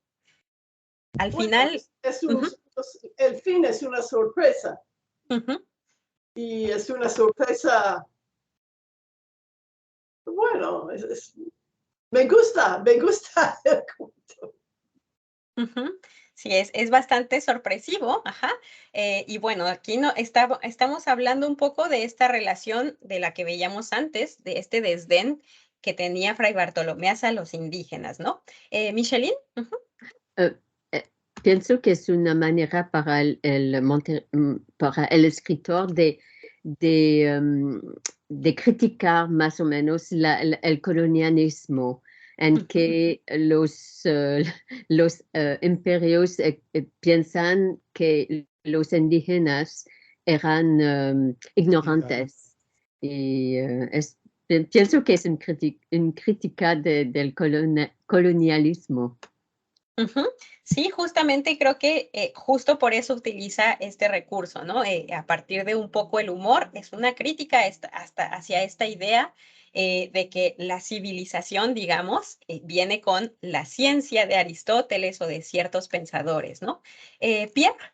Al Bueno, final... el fin es una sorpresa. Y es una sorpresa, bueno, me gusta el cuento. Sí, es bastante sorpresivo, ajá. Y bueno, aquí no, estamos hablando un poco de esta relación de la que veíamos antes, de este desdén que tenía Fray Bartolomé hacia los indígenas, ¿no? Micheline. Pienso que es una manera para para el escritor de criticar más o menos el colonialismo, en que los imperios piensan que los indígenas eran ignorantes. Y pienso que es una crítica del colonialismo. Sí, justamente creo que justo por eso utiliza este recurso, ¿no? A partir de un poco el humor, es una crítica hasta hacia esta idea de que la civilización, digamos, viene con la ciencia de Aristóteles o de ciertos pensadores, ¿no? Pierre.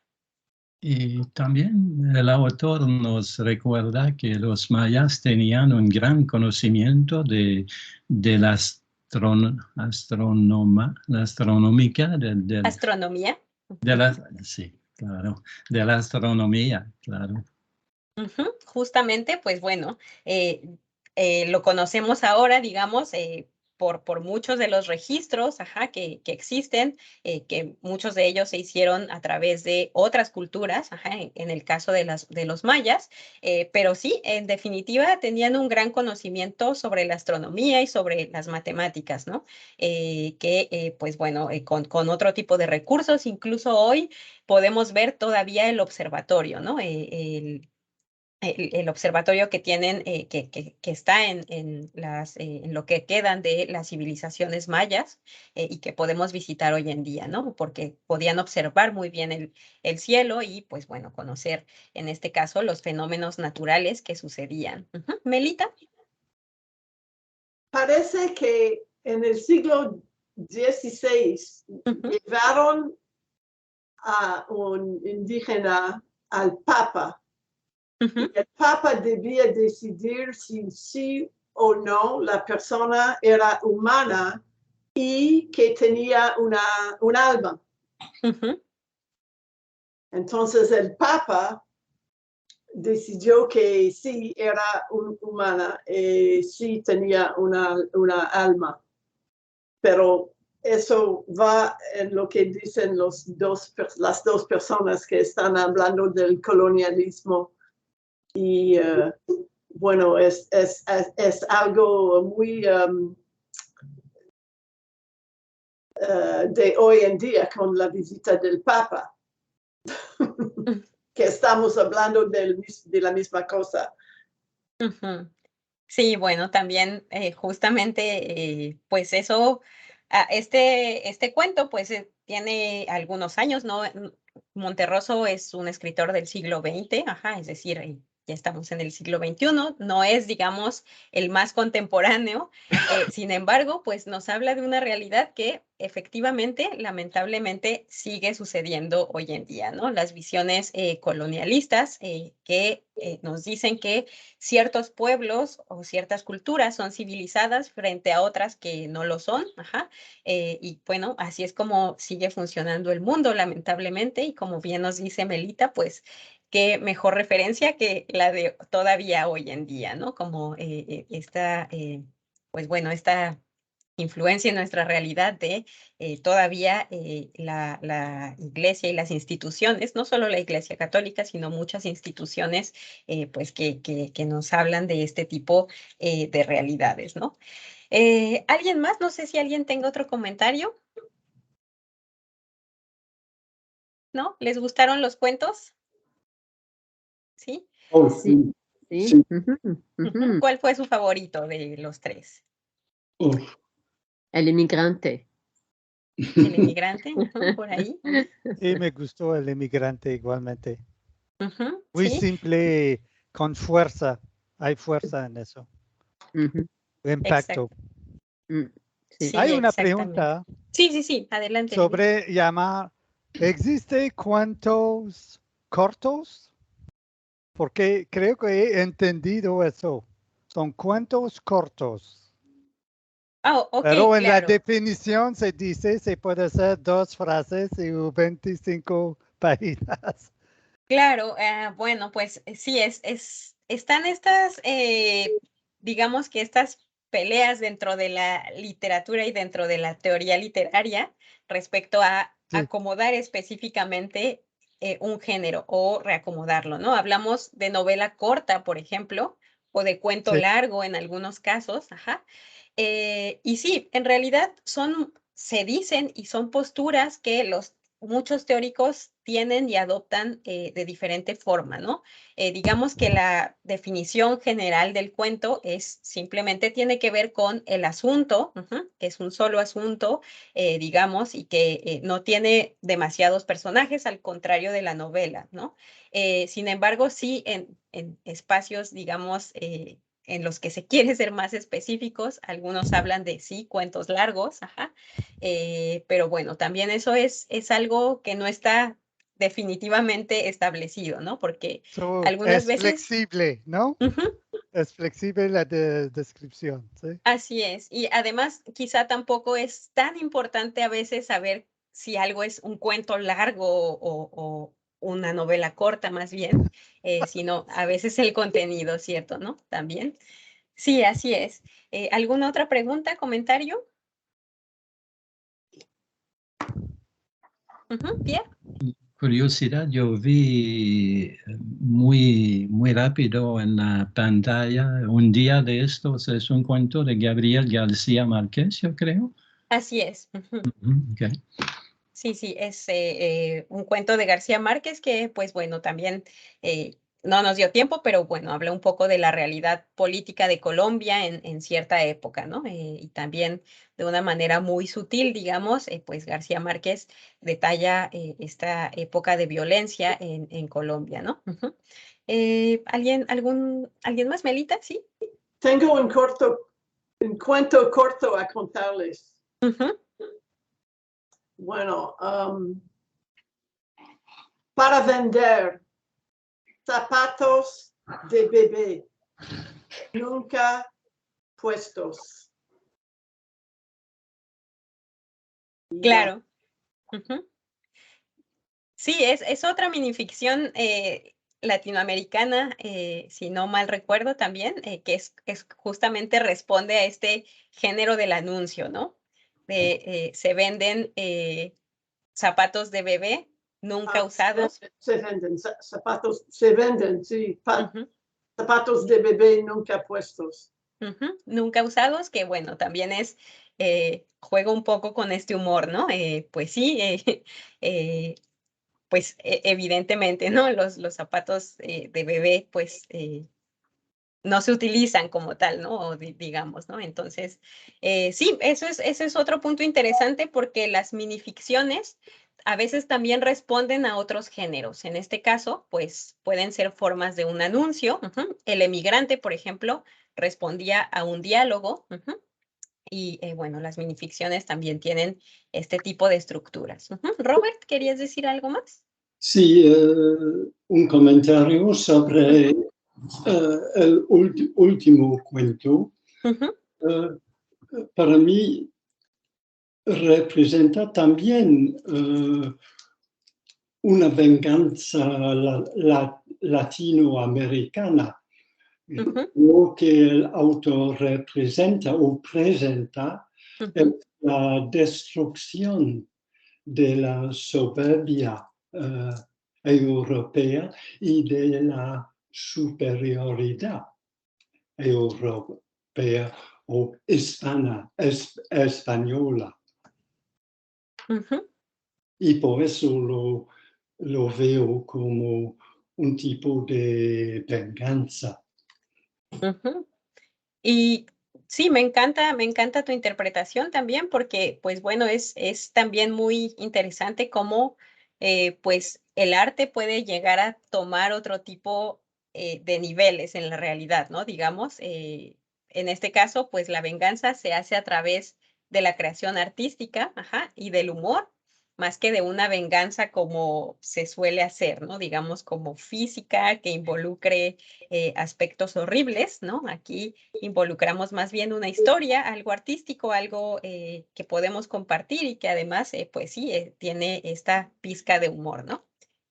Y también el autor nos recuerda que los mayas tenían un gran conocimiento de la astronómica, Astronomía. sí, claro, de la astronomía, claro. Justamente, pues bueno, lo conocemos ahora, digamos, por muchos de los registros, ajá, que existen, que muchos de ellos se hicieron a través de otras culturas, ajá, en el caso de los mayas, pero sí, en definitiva, tenían un gran conocimiento sobre la astronomía y sobre las matemáticas, ¿no? Pues bueno, con otro tipo de recursos, incluso hoy podemos ver todavía el observatorio, ¿no? El observatorio que tienen, que está en lo que quedan de las civilizaciones mayas y que podemos visitar hoy en día, ¿no? Porque podían observar muy bien el cielo y, pues bueno, conocer, en este caso, los fenómenos naturales que sucedían. Melita. Parece que en el siglo XVI llevaron a un indígena al Papa. Y el Papa debía decidir si sí o no la persona era humana y que tenía un alma. Entonces el Papa decidió que sí era humana, sí tenía una alma. Pero eso va en lo que dicen las dos personas que están hablando del colonialismo. Y bueno, es algo muy de hoy en día con la visita del Papa, que estamos hablando de la misma cosa. Sí, bueno, también justamente, pues eso, este cuento, pues tiene algunos años, ¿no? Monterroso es un escritor del siglo XX, ajá, es decir, ya estamos en el siglo XXI, no es, digamos, el más contemporáneo, sin embargo, pues nos habla de una realidad que efectivamente, lamentablemente, sigue sucediendo hoy en día, ¿no? Las visiones colonialistas que nos dicen que ciertos pueblos o ciertas culturas son civilizadas frente a otras que no lo son, ajá, y bueno, así es como sigue funcionando el mundo, lamentablemente, y como bien nos dice Melita, pues qué mejor referencia que la de todavía hoy en día, ¿no? Como pues bueno, esta influencia en nuestra realidad de todavía la iglesia y las instituciones, no solo la iglesia católica, sino muchas instituciones pues que nos hablan de este tipo de realidades, ¿no? ¿Alguien más? No sé si alguien tenga otro comentario. ¿No? ¿Les gustaron los cuentos? ¿Sí? Oh, Sí, sí. sí. ¿Cuál fue su favorito de los tres? Oh. El inmigrante. ¿El inmigrante? Por ahí. Y me gustó El inmigrante igualmente. Muy Sí, simple, con fuerza. Hay fuerza en eso. Impacto. exacto. Sí. Sí, Hay una exactamente. pregunta Sí, adelante. Luis. sobre llamar. ¿Existe cuentos cortos? Porque creo que he entendido eso. Son cuentos cortos. Ah, ok, Pero en la claro. definición se dice se puede hacer 2 frases y 25 páginas. Claro, bueno, pues sí, están estas, digamos que estas peleas dentro de la literatura y dentro de la teoría literaria respecto a Sí. acomodar específicamente un género o reacomodarlo, ¿no? Hablamos de novela corta, por ejemplo, o de cuento Sí. largo en algunos casos, ajá. Y sí, en realidad se dicen y son posturas que muchos teóricos tienen y adoptan de diferente forma, ¿no? Digamos que la definición general del cuento simplemente tiene que ver con el asunto, que es un solo asunto, digamos, y que no tiene demasiados personajes, al contrario de la novela, ¿no? Sin embargo, sí, en espacios, digamos, en los que se quiere ser más específicos, algunos hablan de sí, cuentos largos, ajá, pero bueno, también eso es algo que no está definitivamente establecido, ¿no? Porque algunas Es veces... flexible, ¿no? Ujú, Es flexible la descripción, ¿sí? así es. Y además, quizá tampoco es tan importante a veces saber si algo es un cuento largo o una novela corta, más bien, sino a veces el contenido, ¿cierto? ¿No? También. Sí, así es. ¿Alguna otra pregunta, comentario? Pierre. Curiosidad, yo vi muy rápido en la pantalla un día de estos, es un cuento de Gabriel García Márquez, yo creo. Así es. Okay. Sí, es un cuento de García Márquez que, pues bueno, también no nos dio tiempo, pero bueno, habla un poco de la realidad política de Colombia en cierta época, ¿no? Y también de una manera muy sutil, digamos, pues García Márquez detalla esta época de violencia en Colombia, ¿no? ¿Alguien más, Melita? Sí. Tengo un cuento corto a contarles. Bueno, para vender zapatos de bebé nunca puestos. Claro. Sí, es otra minificción latinoamericana, si no mal recuerdo también, que es justamente responde a este género del anuncio, ¿no? Se venden zapatos de bebé nunca usados. Se venden zapatos, se venden, sí, zapatos de bebé nunca puestos. Nunca usados, que bueno, también juega un poco con este humor, ¿no? Pues sí, pues evidentemente, ¿no? Los zapatos de bebé, pues no se utilizan como tal, ¿no? O digamos, ¿no? Entonces, sí, eso es otro punto interesante porque las minificciones a veces también responden a otros géneros. En este caso, pues pueden ser formas de un anuncio. El emigrante, por ejemplo, respondía a un diálogo. Y bueno, las minificciones también tienen este tipo de estructuras. Robert, ¿querías decir algo más? Sí, un comentario sobre el último cuento. Para mí representa también una venganza latinoamericana. Lo que el autor representa o presenta es la destrucción de la soberbia europea y de la superioridad europea o española. Ujú. Y por eso lo veo como un tipo de venganza. Ujú. Y sí, me encanta tu interpretación también, porque, pues bueno, es también muy interesante cómo, pues, el arte puede llegar a tomar otro tipo de niveles en la realidad, ¿no? Digamos, en este caso, pues la venganza se hace a través de la creación artística, ajá, y del humor, más que de una venganza como se suele hacer, ¿no? Digamos, como física, que involucre aspectos horribles, ¿no? Aquí involucramos más bien una historia, algo artístico, algo que podemos compartir y que además, pues sí, tiene esta pizca de humor, ¿no?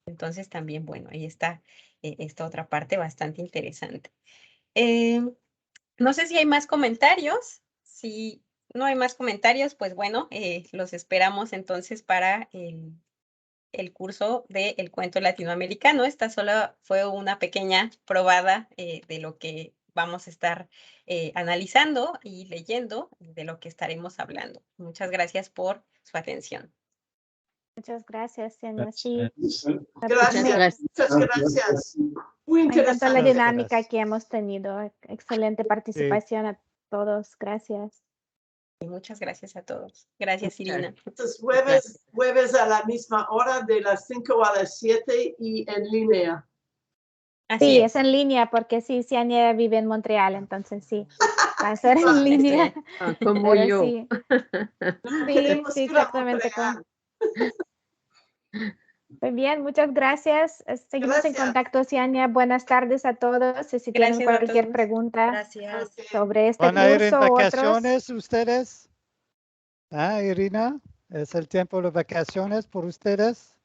Entonces también, bueno, ahí está esta otra parte bastante interesante. No sé si hay más comentarios. Si no hay más comentarios, pues bueno, los esperamos entonces para el curso del cuento latinoamericano. Esta solo fue una pequeña probada de lo que vamos a estar analizando y leyendo, de lo que estaremos hablando. Muchas gracias por su atención. Muchas gracias, Xenia. Sí, Gracias, muchas gracias. Muy me encantó la interesante. dinámica que hemos tenido. Excelente participación a todos. Gracias. Y muchas gracias a todos. Gracias, Irina. Entonces, jueves a la misma hora, de las 5 a las 7 y en línea. Así Sí, es. es en línea porque sí, Xenia vive en Montreal, entonces sí, va a ser en Ah, línea. Como Pero yo. sí, sí, Queremos sí, ir a exactamente. Montreal. Muy bien, muchas gracias. Seguimos en Gracias. contacto, Xenia. Buenas tardes a todos. Si tienen Gracias a cualquier todos. pregunta Gracias. Ok. sobre este ¿Van a ir en curso u otros, vacaciones ustedes? Ah, Irina, ¿es el tiempo de vacaciones por ustedes?